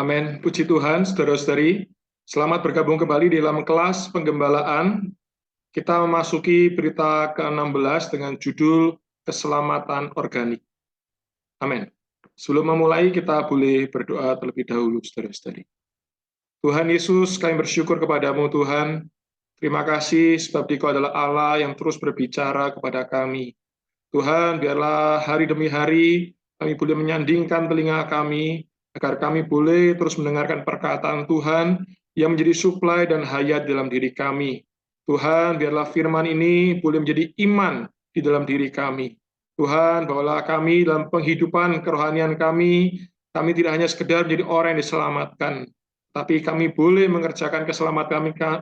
Amin. Puji Tuhan, saudara-saudari. Selamat bergabung kembali di dalam kelas penggembalaan. Kita memasuki berita ke-16 dengan judul Keselamatan Organik. Amin. Sebelum memulai, kita boleh berdoa terlebih dahulu, saudara-saudari. Tuhan Yesus, kami bersyukur kepadamu, Tuhan. Terima kasih sebab Dikau adalah Allah yang terus berbicara kepada kami. Tuhan, biarlah hari demi hari kami boleh menyandingkan telinga kami, agar kami boleh terus mendengarkan perkataan Tuhan yang menjadi suplai dan hayat dalam diri kami. Tuhan, biarlah firman ini boleh menjadi iman di dalam diri kami. Tuhan, bawalah kami dalam penghidupan kerohanian kami tidak hanya sekedar menjadi orang yang diselamatkan, tapi kami boleh mengerjakan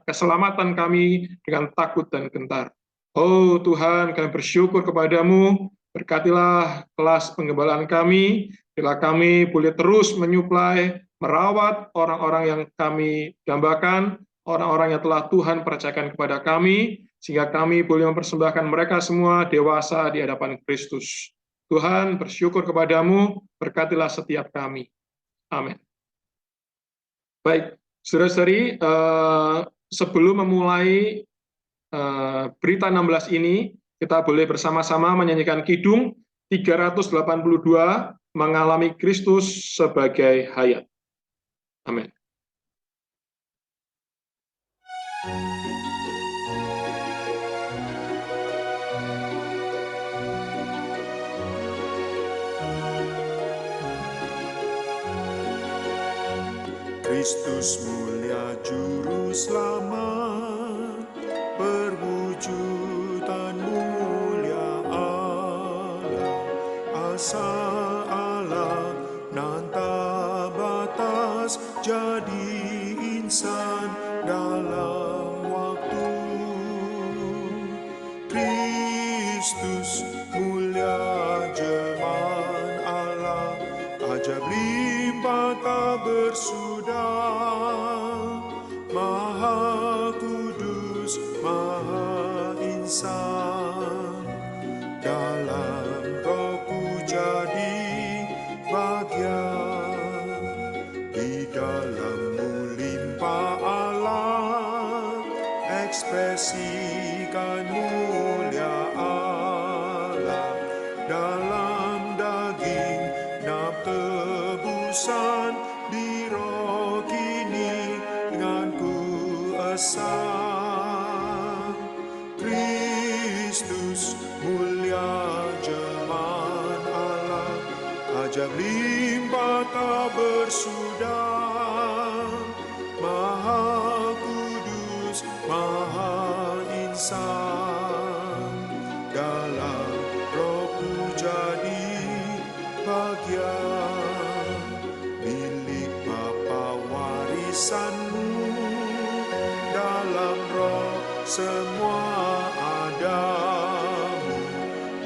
keselamatan kami dengan takut dan gentar. Oh Tuhan, kami bersyukur kepadamu, berkatilah kelas penggembalaan kami, bila kami boleh terus menyuplai, merawat orang-orang yang kami dambakan, orang-orang yang telah Tuhan percayakan kepada kami, sehingga kami boleh mempersembahkan mereka semua dewasa di hadapan Kristus. Tuhan, bersyukur kepadamu, berkatilah setiap kami. Amin. Baik, saudara-saudari, sebelum memulai berita 16 ini, kita boleh bersama-sama menyanyikan kidung 382, mengalami Kristus sebagai hayat. Amin. Kristus mulia juru selamat, perwujudan mulia Allah, asa Allah nanta batas jadi insan dalam waktu. Kristus mulia jemaat Allah, ajaib limpah tak bersudahMaha Kudus, Maha Insan, dalam Rohku jadi bagian, di dalammu limpah Allah, ekspresikan mulia Allah, dalam daging nab tebusan, di roh kini dengan kuasa. Kristus mulia jemaat Allah, ajaib limpah tak bersudahMaha Kudus, Maha Insan, dalam Rohku jadi bagian, milik Bapa warisanmu, dalam roh semua adamu,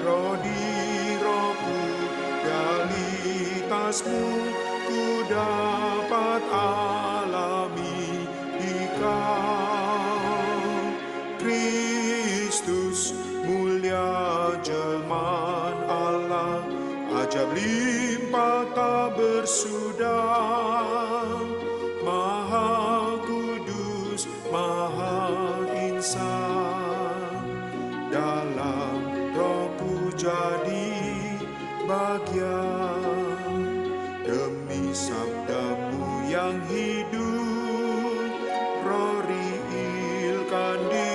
roh di rohku, realitasmu, ku dapat alami di kau. Kristus mulia jemaat Allah, ajaib limpah tak bersudahMaha Kudus, Maha Insan, dalam Rohku jadi bagian, demi sabdamu yang hidup, roh riilkan di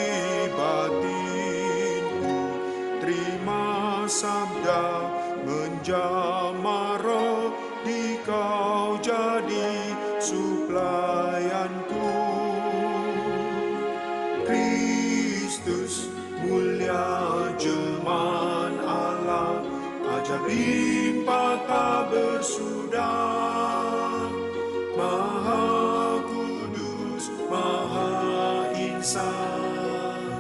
batinku, terima sabda menjamah roh, di kau jadi suplaianku. Kristus mulia jemaat Allah, ajaib limpah tak bersudah Maha Kudus, Maha Insan,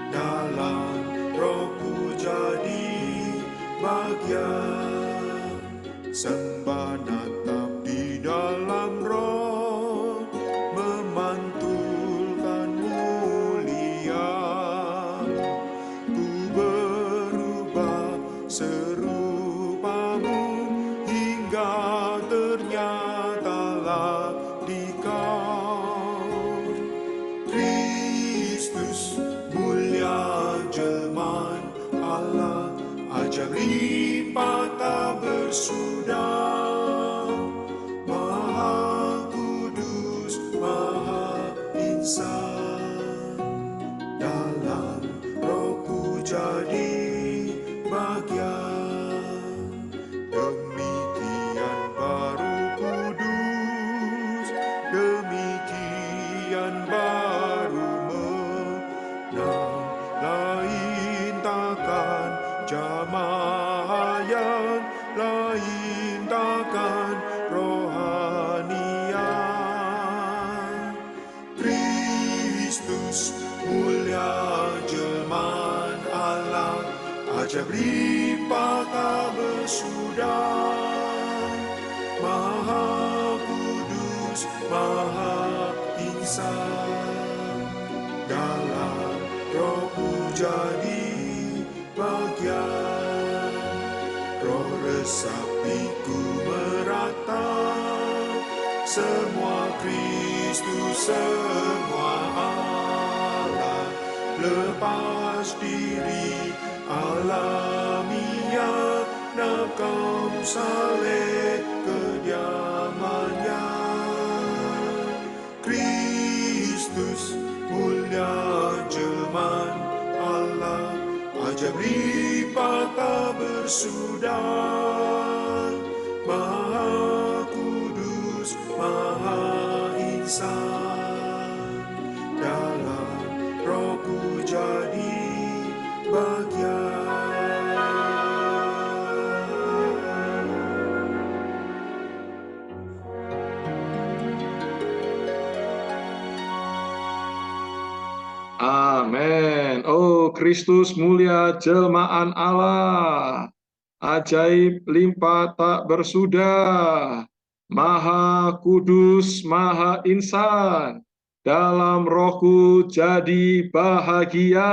dalam Rohku jadi bagian, sembah natap di dalam roh, memantulkan mulia, ku berubah serupamu hingga ternyatalah cintakan rohanian. Kristus mulia jelmaan Allah, ajaib limpah tak bersudah, Maha kudus, Maha insan, dalam Rohku jadi bagian, Roh resapiku merata, semua Kristus, semua Allah, lepas diri alamiah, nakam saleh kediamannya. Kristus mulia jelmaan Allah, ajaib limpah tak bersudah, Maha kudus, Maha insan, dalam Rohku jadi bagian. Amin. Oh, Kristus mulia jelmaan Allah, ajaib limpah tak bersudah, Maha kudus, Maha insan, dalam Rohku jadi bahagia.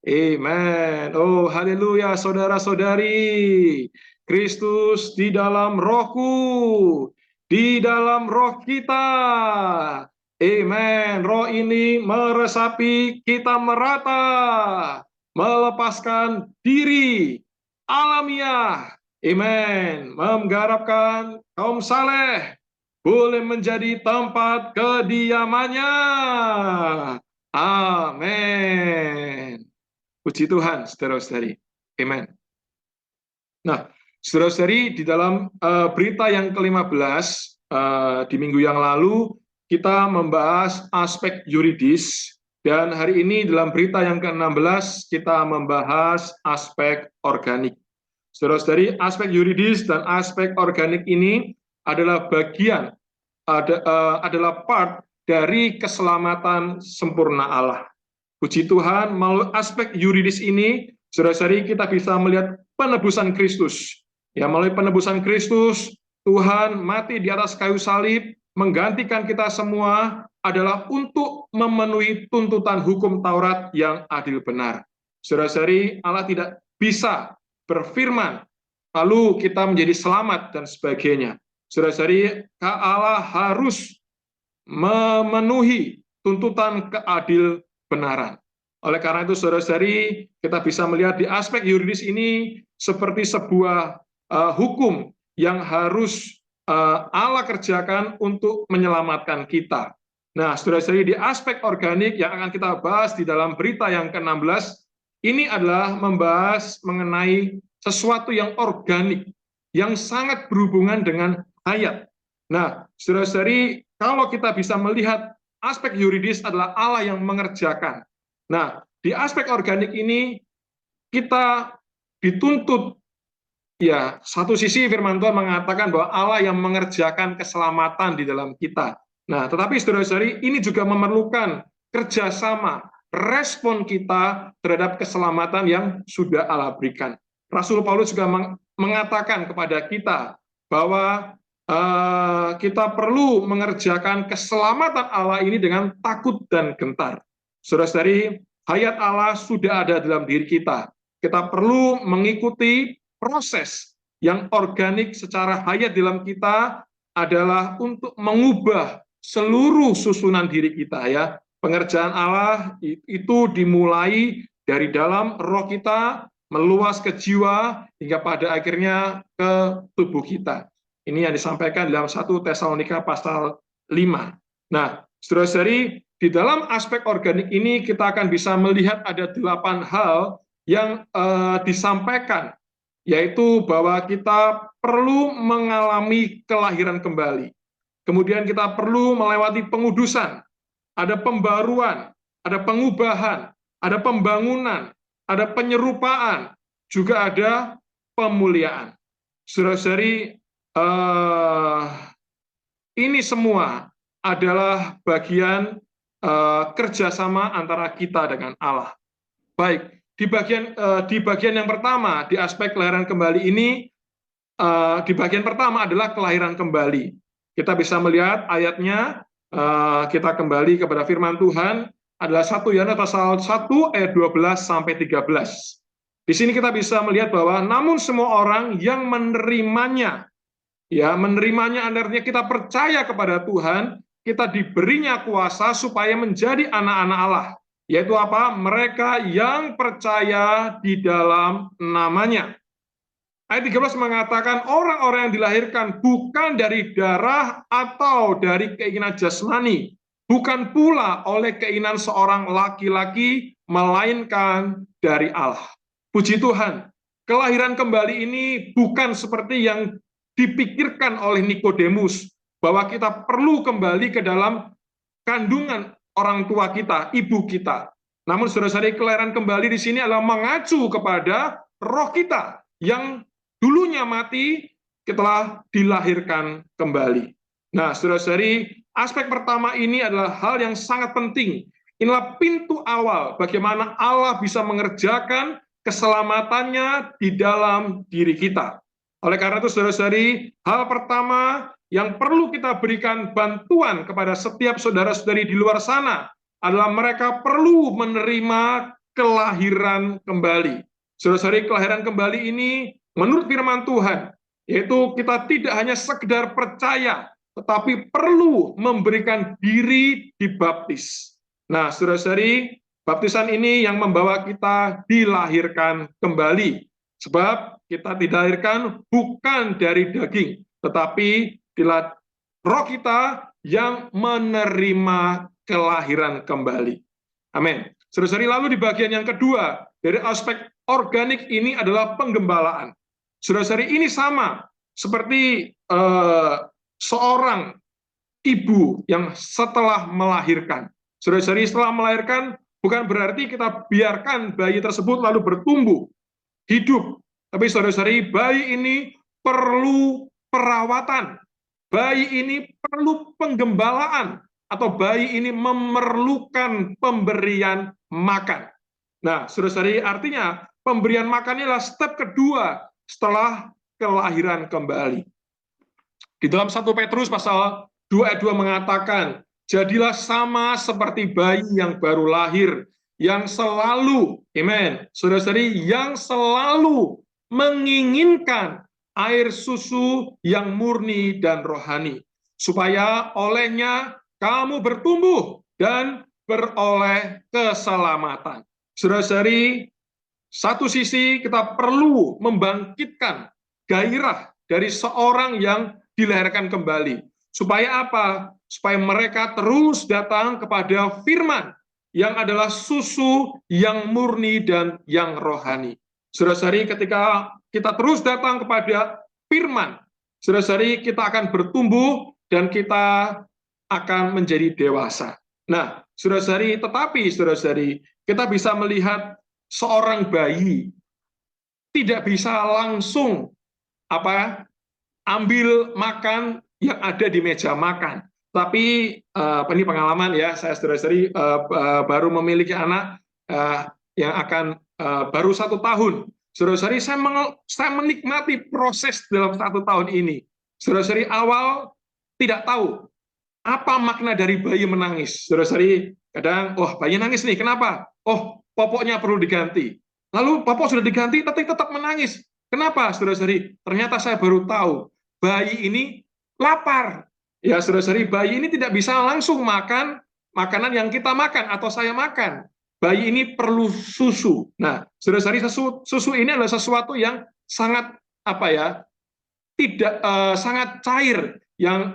Amen. Oh, haleluya, saudara-saudari. Kristus di dalam Rohku, di dalam roh kita. Amen. Roh ini meresapi kita merata, melepaskan diri alamiah. Amen. Menggarapkan kaum saleh boleh menjadi tempat kediamannya. Amin. Puji Tuhan, saudara-saudari. Amen. Nah, saudara-saudari, di dalam berita yang ke-15 di minggu yang lalu, kita membahas aspek yuridis, dan hari ini dalam berita yang ke-16 kita membahas aspek organik. Saudara-saudari, aspek yuridis dan aspek organik ini adalah bagian, adalah part dari keselamatan sempurna Allah. Puji Tuhan, melalui aspek yuridis ini, saudara-saudari, kita bisa melihat penebusan Kristus. Ya, melalui penebusan Kristus, Tuhan mati di atas kayu salib, menggantikan kita semua adalah untuk memenuhi tuntutan hukum Taurat yang adil benar. Saudara-saudari, Allah tidak bisa berfirman, lalu kita menjadi selamat dan sebagainya. Saudara-saudari, Allah harus memenuhi tuntutan keadil benaran. Oleh karena itu, saudara-saudari, kita bisa melihat di aspek yuridis ini seperti sebuah hukum yang harus Allah kerjakan untuk menyelamatkan kita. Nah, saudara-saudari, di aspek organik yang akan kita bahas di dalam berita yang ke-16, ini adalah membahas mengenai sesuatu yang organik, yang sangat berhubungan dengan hayat. Nah, saudara-saudari, kalau kita bisa melihat aspek yuridis adalah Allah yang mengerjakan. Nah, di aspek organik ini, kita dituntut, ya, satu sisi firman Tuhan mengatakan bahwa Allah yang mengerjakan keselamatan di dalam kita. Nah, tetapi saudara-saudari, ini juga memerlukan kerjasama, respon kita terhadap keselamatan yang sudah Allah berikan. Rasul Paulus juga mengatakan kepada kita bahwa kita perlu mengerjakan keselamatan Allah ini dengan takut dan gentar. Saudara-saudari, hayat Allah sudah ada dalam diri kita. Kita perlu mengikuti proses yang organik secara hayat dalam kita adalah untuk mengubah seluruh susunan diri kita, ya. Pengerjaan Allah itu dimulai dari dalam roh kita, meluas ke jiwa, hingga pada akhirnya ke tubuh kita. Ini yang disampaikan dalam 1 Tesalonika pasal 5. Nah, saudara-saudari, di dalam aspek organik ini kita akan bisa melihat ada 8 hal yang disampaikan, yaitu bahwa kita perlu mengalami kelahiran kembali. Kemudian kita perlu melewati pengudusan, ada pembaruan, ada pengubahan, ada pembangunan, ada penyerupaan, juga ada pemuliaan. Saudara-saudari, ini semua adalah bagian kerjasama antara kita dengan Allah. Baik, di bagian yang pertama, di aspek kelahiran kembali ini, di bagian pertama adalah kelahiran kembali. Kita bisa melihat ayatnya, kita kembali kepada firman Tuhan, adalah 1 Yohanes pasal 1 ayat 12 sampai 13. Di sini kita bisa melihat bahwa namun semua orang yang menerimanya, ya menerimanya artinya kita percaya kepada Tuhan, kita diberinya kuasa supaya menjadi anak-anak Allah. Yaitu apa? Mereka yang percaya di dalam namanya. Ayat 13 mengatakan orang-orang yang dilahirkan bukan dari darah atau dari keinginan jasmani, bukan pula oleh keinginan seorang laki-laki, melainkan dari Allah. Puji Tuhan, kelahiran kembali ini bukan seperti yang dipikirkan oleh Nikodemus, bahwa kita perlu kembali ke dalam kandungan orang tua kita, ibu kita. Namun saudara-saudari, kelahiran kembali di sini adalah mengacu kepada roh kita yang dulunya mati, setelah dilahirkan kembali. Nah, saudara-saudari, aspek pertama ini adalah hal yang sangat penting. Inilah pintu awal bagaimana Allah bisa mengerjakan keselamatannya di dalam diri kita. Oleh karena itu, saudara-saudari, hal pertama yang perlu kita berikan bantuan kepada setiap saudara-saudari di luar sana adalah mereka perlu menerima kelahiran kembali. Saudara-saudari, kelahiran kembali ini menurut firman Tuhan, yaitu kita tidak hanya sekedar percaya, tetapi perlu memberikan diri dibaptis. Nah, saudara-saudari, baptisan ini yang membawa kita dilahirkan kembali. Sebab kita dilahirkan bukan dari daging, tetapi roh kita yang menerima kelahiran kembali. Amin. Saudara-saudari, lalu di bagian yang kedua, dari aspek organik ini adalah penggembalaan. Saudara-saudari, ini sama seperti seorang ibu yang setelah melahirkan. Saudara-saudari, setelah melahirkan bukan berarti kita biarkan bayi tersebut lalu bertumbuh, hidup. Tapi saudara-saudari, bayi ini perlu perawatan. Bayi ini perlu penggembalaan. Atau bayi ini memerlukan pemberian makan. Nah, saudara-saudari, artinya pemberian makan ini adalah step kedua setelah kelahiran kembali. Di dalam 1 Petrus pasal 2 ayat 2 mengatakan, jadilah sama seperti bayi yang baru lahir, yang selalu, amen, saudara-saudari, yang selalu menginginkan air susu yang murni dan rohani, supaya olehnya kamu bertumbuh dan beroleh keselamatan. Saudara-saudari, satu sisi kita perlu membangkitkan gairah dari seorang yang dilahirkan kembali. Supaya apa? Supaya mereka terus datang kepada firman yang adalah susu yang murni dan yang rohani. Saudara-saudari, ketika kita terus datang kepada firman, saudara-saudari, kita akan bertumbuh dan kita akan menjadi dewasa. Nah, saudara-saudari, tetapi saudara-saudari, kita bisa melihat seorang bayi tidak bisa langsung ambil makan yang ada di meja makan. Tapi ini pengalaman ya, saya saudara-saudari baru memiliki anak yang akan baru 1 tahun. Saudara-saudari, saya menikmati proses dalam 1 tahun ini. Saudara-saudari, awal tidak tahu apa makna dari bayi menangis. Saudara-saudari, kadang, bayi nangis nih, kenapa? Popoknya perlu diganti. Lalu popok sudah diganti, tapi tetap menangis. Kenapa, saudara-saudari? Ternyata saya baru tahu, bayi ini lapar. Ya, saudara-saudari, bayi ini tidak bisa langsung makan makanan yang kita makan atau saya makan. Bayi ini perlu susu. Nah, saudara-saudari, susu ini adalah sesuatu yang sangat sangat cair, yang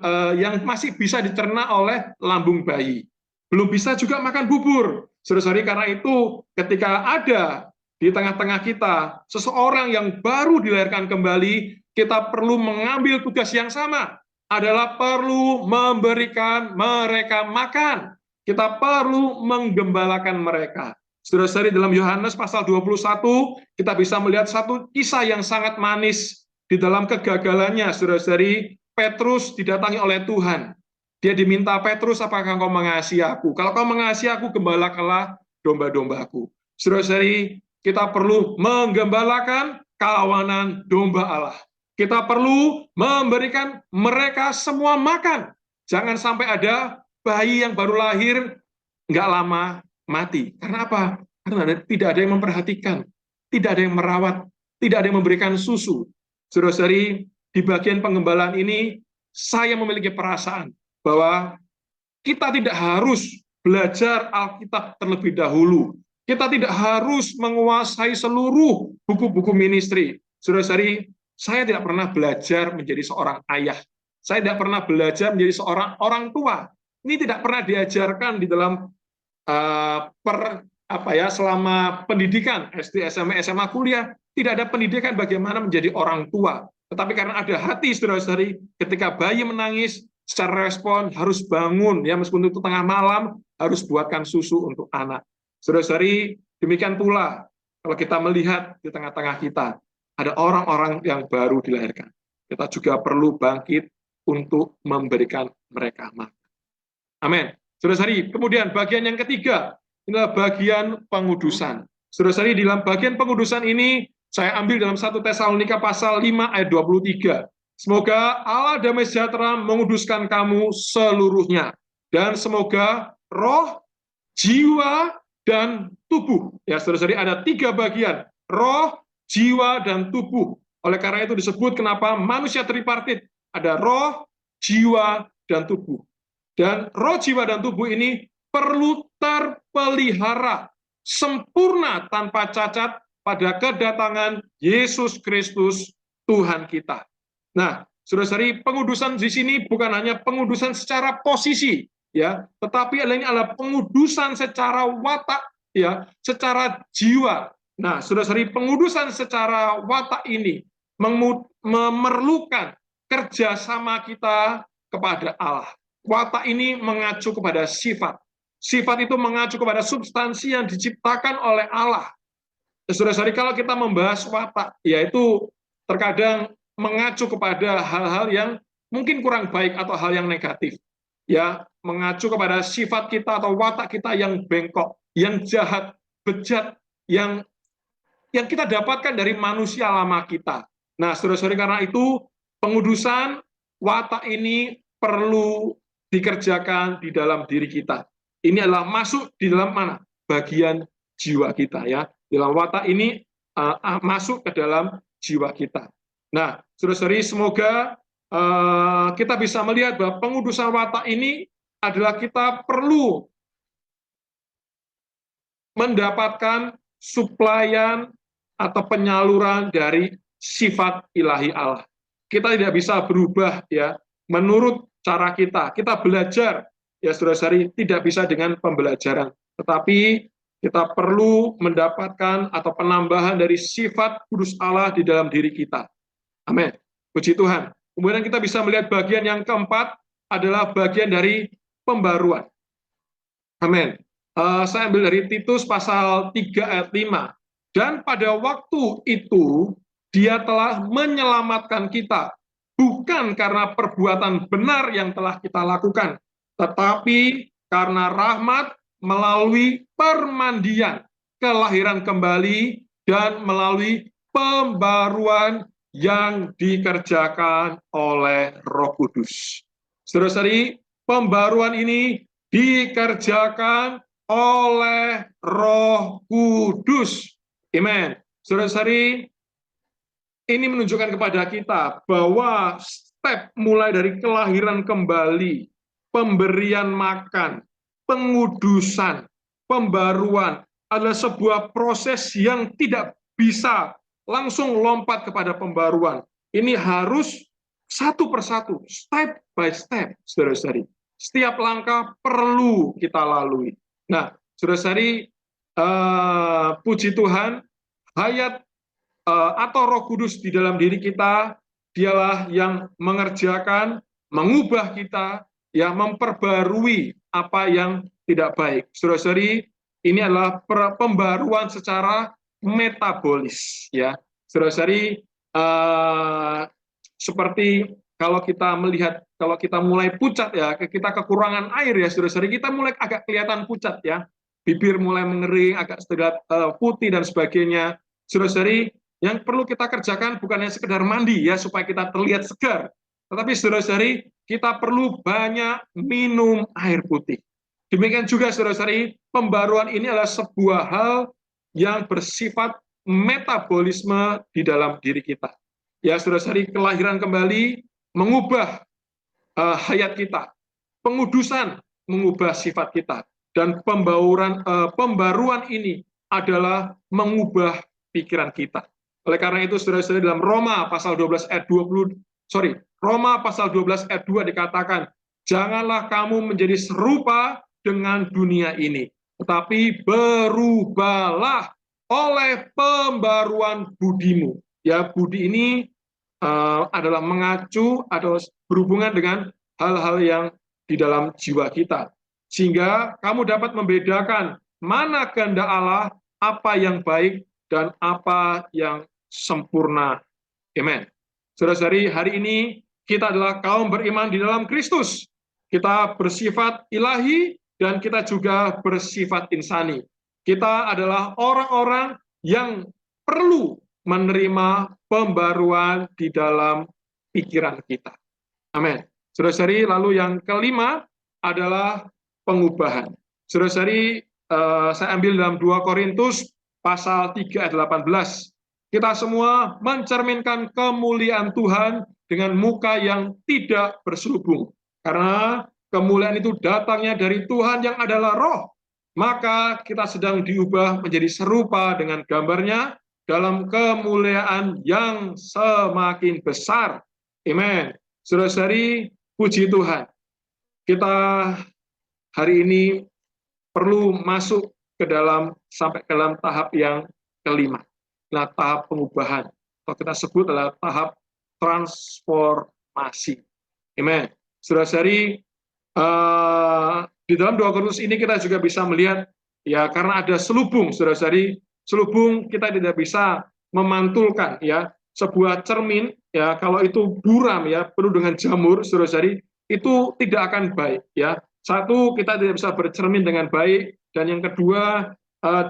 masih bisa dicerna oleh lambung bayi. Belum bisa juga makan bubur. Saudara-saudari, karena itu ketika ada di tengah-tengah kita seseorang yang baru dilahirkan kembali, kita perlu mengambil tugas yang sama, adalah perlu memberikan mereka makan. Kita perlu menggembalakan mereka. Saudara-saudari, dalam Yohanes pasal 21, kita bisa melihat satu kisah yang sangat manis Di dalam kegagalannya, saudara-saudari, Petrus didatangi oleh Tuhan. Dia diminta, Petrus, apakah kau mengasihi aku? Kalau kau mengasihi aku, gembalakanlah domba-dombaku. Saudara-saudari, kita perlu menggembalakan kawanan domba Allah. Kita perlu memberikan mereka semua makan. Jangan sampai ada bayi yang baru lahir, nggak lama mati. Karena apa? Karena tidak ada yang memperhatikan, tidak ada yang merawat, tidak ada yang memberikan susu. Saudara-saudari, di bagian penggembalaan ini, saya memiliki perasaan bahwa kita tidak harus belajar Alkitab terlebih dahulu. Kita tidak harus menguasai seluruh buku-buku ministry. Saudara-saudari, saya tidak pernah belajar menjadi seorang ayah. Saya tidak pernah belajar menjadi seorang orang tua. Ini tidak pernah diajarkan di dalam selama pendidikan SD, SMP, SMA, kuliah. Tidak ada pendidikan bagaimana menjadi orang tua. Tetapi karena ada hati, saudara-saudari, ketika bayi menangis, secara respon harus bangun, ya meskipun itu tengah malam, harus buatkan susu untuk anak. Saudara-saudari, demikian pula kalau kita melihat di tengah-tengah kita ada orang-orang yang baru dilahirkan, kita juga perlu bangkit untuk memberikan mereka makan. Amin. Saudara-saudari, kemudian bagian yang ketiga inilah bagian pengudusan. Saudara-saudari, di dalam bagian pengudusan ini saya ambil dalam 1 Tesalonika pasal 5 ayat 23. Semoga Allah damai sejahtera menguduskan kamu seluruhnya, dan semoga roh, jiwa, dan tubuh. Ya, saudara-saudari, ada 3 bagian, roh, jiwa, dan tubuh. Oleh karena itu disebut kenapa manusia tripartit, ada roh, jiwa, dan tubuh. Dan roh, jiwa, dan tubuh ini perlu terpelihara sempurna tanpa cacat pada kedatangan Yesus Kristus Tuhan kita. Nah, saudara-saudari, pengudusan di sini bukan hanya pengudusan secara posisi, ya, tetapi ini adalah pengudusan secara watak, ya, secara jiwa. Nah, saudara-saudari, pengudusan secara watak ini memerlukan kerjasama kita kepada Allah. Watak ini mengacu kepada sifat. Sifat itu mengacu kepada substansi yang diciptakan oleh Allah. Saudara-saudari, kalau kita membahas watak, yaitu terkadang mengacu kepada hal-hal yang mungkin kurang baik atau hal yang negatif. Ya, mengacu kepada sifat kita atau watak kita yang bengkok, yang jahat, bejat, yang kita dapatkan dari manusia lama kita. Nah, saudara-saudari, karena itu pengudusan watak ini perlu dikerjakan di dalam diri kita. Ini adalah masuk di dalam mana? Bagian jiwa kita, ya. Dalam watak ini masuk ke dalam jiwa kita. Nah, saudara-saudari, semoga kita bisa melihat bahwa pengudusan watak ini adalah kita perlu mendapatkan suplaian atau penyaluran dari sifat ilahi Allah. Kita tidak bisa berubah, ya, menurut cara kita. Kita belajar, ya saudara-saudari, tidak bisa dengan pembelajaran. Tetapi kita perlu mendapatkan atau penambahan dari sifat kudus Allah di dalam diri kita. Amin. Puji Tuhan. Kemudian kita bisa melihat bagian yang keempat adalah bagian dari pembaruan. Amin. Saya ambil dari Titus pasal 3 ayat 5. Dan pada waktu itu dia telah menyelamatkan kita, bukan karena perbuatan benar yang telah kita lakukan, tetapi karena rahmat melalui permandian, kelahiran kembali, dan melalui pembaruan yang dikerjakan oleh Roh Kudus. Saudara-saudari, pembaruan ini dikerjakan oleh Roh Kudus. Amen. Saudara-saudari, ini menunjukkan kepada kita bahwa step mulai dari kelahiran kembali, pemberian makan, pengudusan, pembaruan adalah sebuah proses yang tidak bisa langsung lompat kepada pembaruan. Ini harus satu persatu, step by step, saudara-saudari. Setiap langkah perlu kita lalui. Nah, saudara-saudari, puji Tuhan, hayat atau Roh Kudus di dalam diri kita, dialah yang mengerjakan, mengubah kita, yang memperbarui apa yang tidak baik. Saudara-saudari, ini adalah pembaruan secara metabolis, ya. Saudara-saudari, seperti kalau kita melihat, kalau kita mulai pucat ya, kita kekurangan air ya, saudara-saudari, kita mulai agak kelihatan pucat ya, bibir mulai mengering, agak sedikit putih dan sebagainya. Saudara-saudari, yang perlu kita kerjakan bukan hanya sekedar mandi ya, supaya kita terlihat segar, tetapi saudara-saudari, kita perlu banyak minum air putih. Demikian juga saudara-saudari, pembaruan ini adalah sebuah hal yang bersifat metabolisme di dalam diri kita. Ya, saudara-saudari, kelahiran kembali mengubah hayat kita, pengudusan mengubah sifat kita, dan pembaruan ini adalah mengubah pikiran kita. Oleh karena itu, saudara-saudari, dalam Roma pasal 12 ayat 2 dikatakan, janganlah kamu menjadi serupa dengan dunia ini, tetapi berubahlah oleh pembaruan budimu. Ya, budi ini adalah mengacu atau berhubungan dengan hal-hal yang di dalam jiwa kita, sehingga kamu dapat membedakan mana kehendak Allah, apa yang baik dan apa yang sempurna. Amen. Saudara-saudari, hari ini kita adalah kaum beriman di dalam Kristus. Kita bersifat ilahi dan kita juga bersifat insani. Kita adalah orang-orang yang perlu menerima pembaruan di dalam pikiran kita. Amin. Saudara-saudari, lalu yang kelima adalah pengubahan. Saudara-saudari, saya ambil dalam 2 Korintus pasal 3 ayat 18. Kita semua mencerminkan kemuliaan Tuhan dengan muka yang tidak berselubung. Karena kemuliaan itu datangnya dari Tuhan yang adalah roh. Maka kita sedang diubah menjadi serupa dengan gambarnya dalam kemuliaan yang semakin besar. Amen. Saudara-saudari, puji Tuhan. Kita hari ini perlu masuk ke dalam, sampai ke dalam tahap yang kelima. Nah, tahap pengubahan. Atau kita sebut adalah tahap transformasi. Amen. Saudara-saudari, di dalam 2 Korintus ini kita juga bisa melihat, ya, karena ada selubung, saudara-saudari, selubung kita tidak bisa memantulkan, ya, sebuah cermin, ya, kalau itu buram, ya, penuh dengan jamur, saudara-saudari, itu tidak akan baik, ya. Satu, kita tidak bisa bercermin dengan baik, dan yang kedua,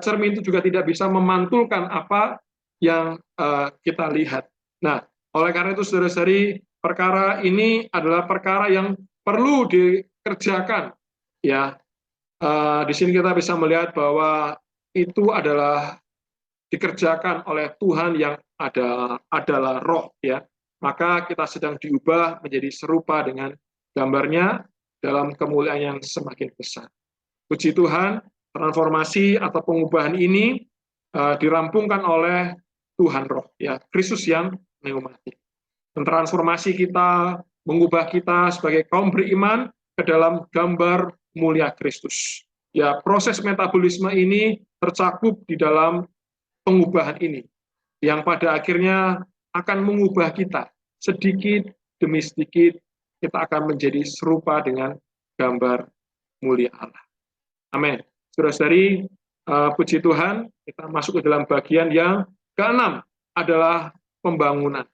cermin itu juga tidak bisa memantulkan apa yang kita lihat. Nah, oleh karena itu, saudara-saudari, perkara ini adalah perkara yang perlu dikerjakan. Ya, di sini kita bisa melihat bahwa itu adalah dikerjakan oleh Tuhan yang adalah roh, ya. Maka kita sedang diubah menjadi serupa dengan gambarnya dalam kemuliaan yang semakin besar. Puji Tuhan, transformasi atau pengubahan ini dirampungkan oleh Tuhan roh, ya, Kristus yang pneumatik. Dan transformasi kita mengubah kita sebagai kaum beriman ke dalam gambar mulia Kristus. Ya, proses metabolisme ini tercakup di dalam pengubahan ini, yang pada akhirnya akan mengubah kita sedikit demi sedikit. Kita akan menjadi serupa dengan gambar mulia Allah. Amin. Saudara-saudari, puji Tuhan, kita masuk ke dalam bagian yang keenam, adalah pembangunan.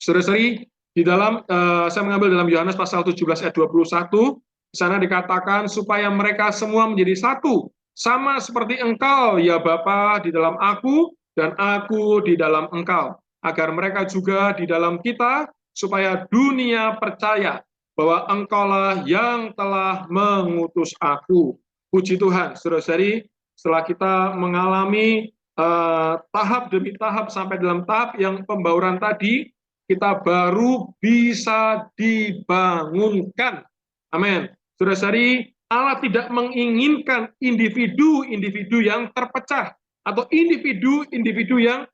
Saudara-saudari, di dalam saya mengambil dalam Yohanes pasal 17 ayat 21, di sana dikatakan supaya mereka semua menjadi satu, sama seperti Engkau ya Bapa di dalam aku dan aku di dalam Engkau, agar mereka juga di dalam kita, supaya dunia percaya bahwa Engkaulah yang telah mengutus aku. Puji Tuhan, saudara-saudari, setelah kita mengalami tahap demi tahap sampai dalam tahap yang pembauran tadi, kita baru bisa dibangunkan. Amin. Saudara-saudari, Allah tidak menginginkan individu-individu yang terpecah atau individu-individu yang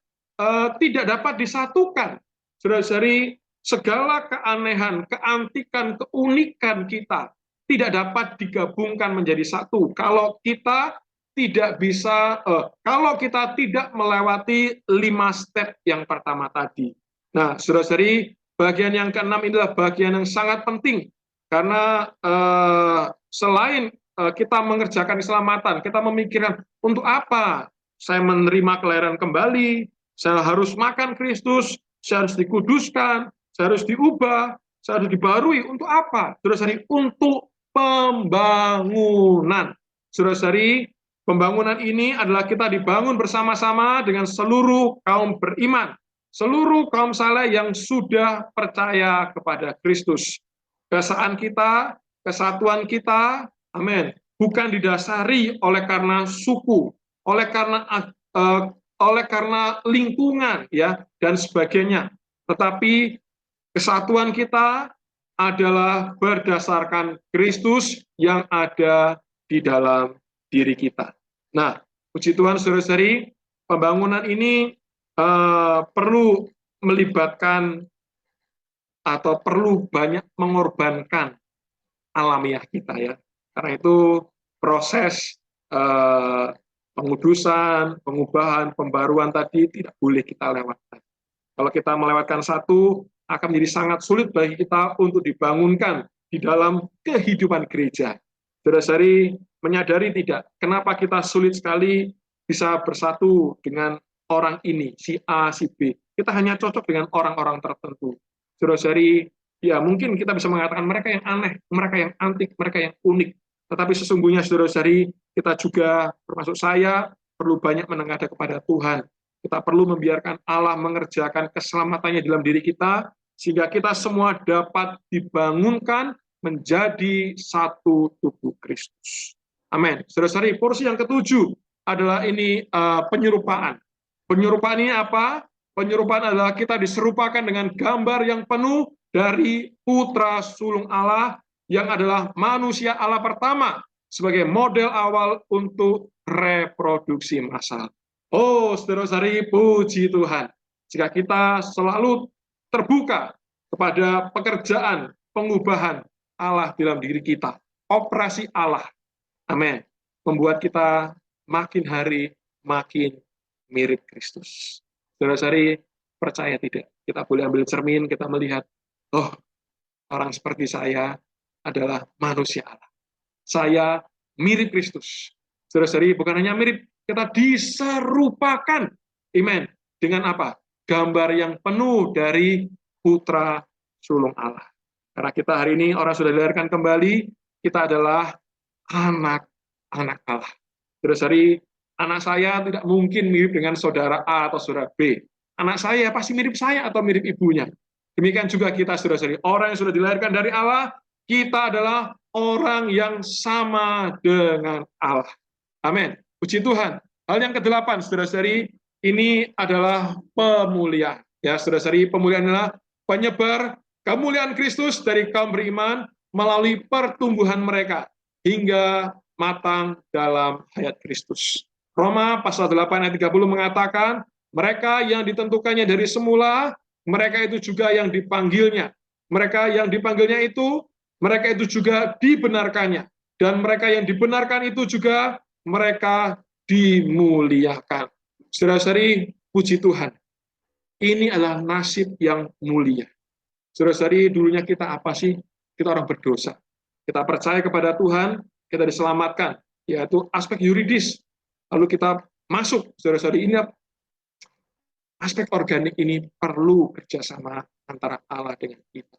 tidak dapat disatukan. Saudara-saudari, segala keanehan, keantikan, keunikan kita tidak dapat digabungkan menjadi satu. Kalau kita tidak bisa, kalau kita tidak melewati 5 step yang pertama tadi. Nah, saudara-saudari, bagian yang keenam inilah bagian yang sangat penting, karena selain kita mengerjakan keselamatan, kita memikirkan untuk apa saya menerima kelahiran kembali, saya harus makan Kristus, saya harus dikuduskan, saya harus diubah, saya harus dibarui. Untuk apa? Saudara-saudari, untuk pembangunan. Saudara-saudari, pembangunan ini adalah kita dibangun bersama-sama dengan seluruh kaum beriman, seluruh kaum saleh yang sudah percaya kepada Kristus. Keesaan kita, kesatuan kita, amin, bukan didasari oleh karena suku, oleh karena lingkungan, ya, dan sebagainya. Tetapi kesatuan kita adalah berdasarkan Kristus yang ada di dalam diri kita. Nah, puji Tuhan, saudara-saudari, pembangunan ini perlu melibatkan atau perlu banyak mengorbankan alamiah kita, ya. Karena itu proses pengudusan, pengubahan, pembaruan tadi tidak boleh kita lewatkan. Kalau kita melewatkan satu, akan menjadi sangat sulit bagi kita untuk dibangunkan di dalam kehidupan gereja. Saudara-saudari, menyadari tidak, kenapa kita sulit sekali bisa bersatu dengan orang ini, si A, si B. Kita hanya cocok dengan orang-orang tertentu. Saudara-saudari, ya mungkin kita bisa mengatakan mereka yang aneh, mereka yang antik, mereka yang unik. Tetapi sesungguhnya, saudara-saudari, kita juga, termasuk saya, perlu banyak menengadah kepada Tuhan. Kita perlu membiarkan Allah mengerjakan keselamatannya dalam diri kita, sehingga kita semua dapat dibangunkan menjadi satu tubuh Kristus. Amin. Saudara-saudari, porsi yang ketujuh adalah ini penyerupaan. Penyerupaan ini apa? Penyerupaan adalah kita diserupakan dengan gambar yang penuh dari putra sulung Allah yang adalah manusia Allah pertama sebagai model awal untuk reproduksi massal. Oh, saudara-saudari, puji Tuhan. Jika kita selalu terbuka kepada pekerjaan pengubahan Allah dalam diri kita, operasi Allah, amin, membuat kita makin hari makin mirip Kristus. Saudara-saudari, percaya tidak? Kita boleh ambil cermin, kita melihat, oh, orang seperti saya adalah manusia Allah. Saya mirip Kristus. Saudara-saudari, bukan hanya mirip, kita diserupakan, amin, dengan apa? Gambar yang penuh dari putra sulung Allah. Karena kita hari ini orang sudah dilahirkan kembali, kita adalah anak-anak Allah. Saudara-saudari, anak saya tidak mungkin mirip dengan saudara A atau saudara B. Anak saya pasti mirip saya atau mirip ibunya. Demikian juga kita, saudara-saudari, orang yang sudah dilahirkan dari Allah, kita adalah orang yang sama dengan Allah. Amin. Puji Tuhan. Hal yang ke-8, saudara-saudari, ini adalah pemuliaan. Ya, saudara-saudari, pemuliaan adalah penyebar kemuliaan Kristus dari kaum beriman melalui pertumbuhan mereka hingga matang dalam hayat Kristus. Roma pasal 8 ayat 30 mengatakan, mereka yang ditentukannya dari semula, mereka itu juga yang dipanggilnya. Mereka yang dipanggilnya itu, mereka itu juga dibenarkannya. Dan mereka yang dibenarkan itu juga mereka dimuliakan. Saudara-saudari, puji Tuhan. Ini adalah nasib yang mulia. Saudara-saudari, dulunya kita apa sih? Kita orang berdosa. Kita percaya kepada Tuhan, kita diselamatkan, yaitu aspek yuridis. Lalu kita masuk, saudara-saudari, ini aspek organik ini perlu kerjasama antara Allah dengan kita.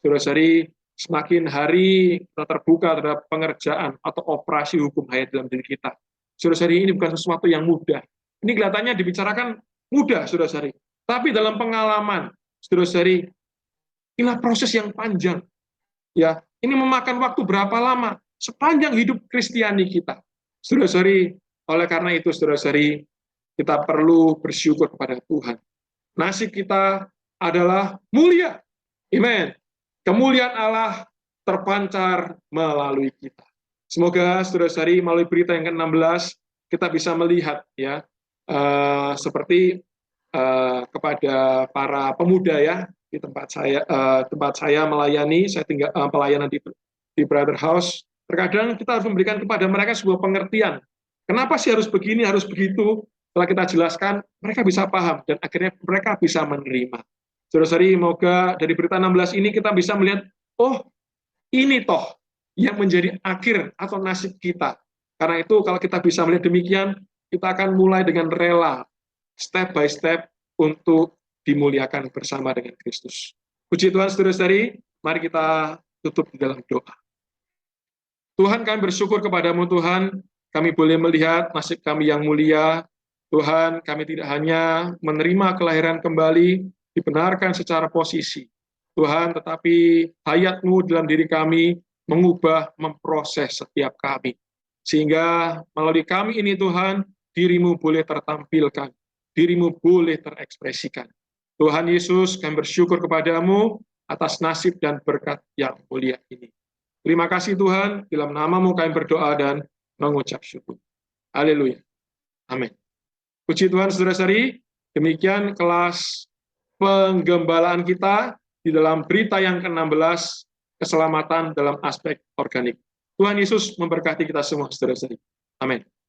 Saudara-saudari, semakin hari kita terbuka terhadap pengerjaan atau operasi hukum hayat dalam diri kita. Saudara-saudari, ini bukan sesuatu yang mudah. Ini kelihatannya dibicarakan mudah, saudara-saudari. Tapi dalam pengalaman, saudara-saudari, inilah proses yang panjang. Ya, ini memakan waktu berapa lama? Sepanjang hidup Kristiani kita. Saudara-saudari, oleh karena itu, saudara-saudari, kita perlu bersyukur kepada Tuhan. Nasib kita adalah mulia. Amen. Kemuliaan Allah terpancar melalui kita. Semoga, saudara-saudari, melalui berita yang ke-16, kita bisa melihat, ya, seperti kepada para pemuda, ya, di tempat saya melayani, saya tinggal pelayanan di Brother House. Terkadang kita harus memberikan kepada mereka sebuah pengertian. Kenapa sih harus begini, harus begitu? Setelah kita jelaskan, mereka bisa paham dan akhirnya mereka bisa menerima. Saudara-saudari, semoga dari berita 16 ini kita bisa melihat, oh, ini toh yang menjadi akhir atau nasib kita. Karena itu kalau kita bisa melihat demikian, kita akan mulai dengan rela, step by step, untuk dimuliakan bersama dengan Kristus. Puji Tuhan, saudara-saudari, mari kita tutup di dalam doa. Tuhan, kami bersyukur kepadamu Tuhan, kami boleh melihat nasib kami yang mulia. Tuhan, kami tidak hanya menerima kelahiran kembali, dibenarkan secara posisi. Tuhan, tetapi hayat-Mu dalam diri kami mengubah, memproses setiap kami. Sehingga melalui kami ini Tuhan, diri-Mu boleh tertampilkan, diri-Mu boleh terekspresikan. Tuhan Yesus, kami bersyukur kepadamu atas nasib dan berkat yang mulia ini. Terima kasih Tuhan, dalam nama-Mu kami berdoa dan mengucap syukur. Haleluya. Amin. Puji Tuhan, saudara-saudari, demikian kelas penggembalaan kita di dalam berita yang ke-16, keselamatan dalam aspek organik. Tuhan Yesus memberkati kita semua, saudara-saudari. Amin.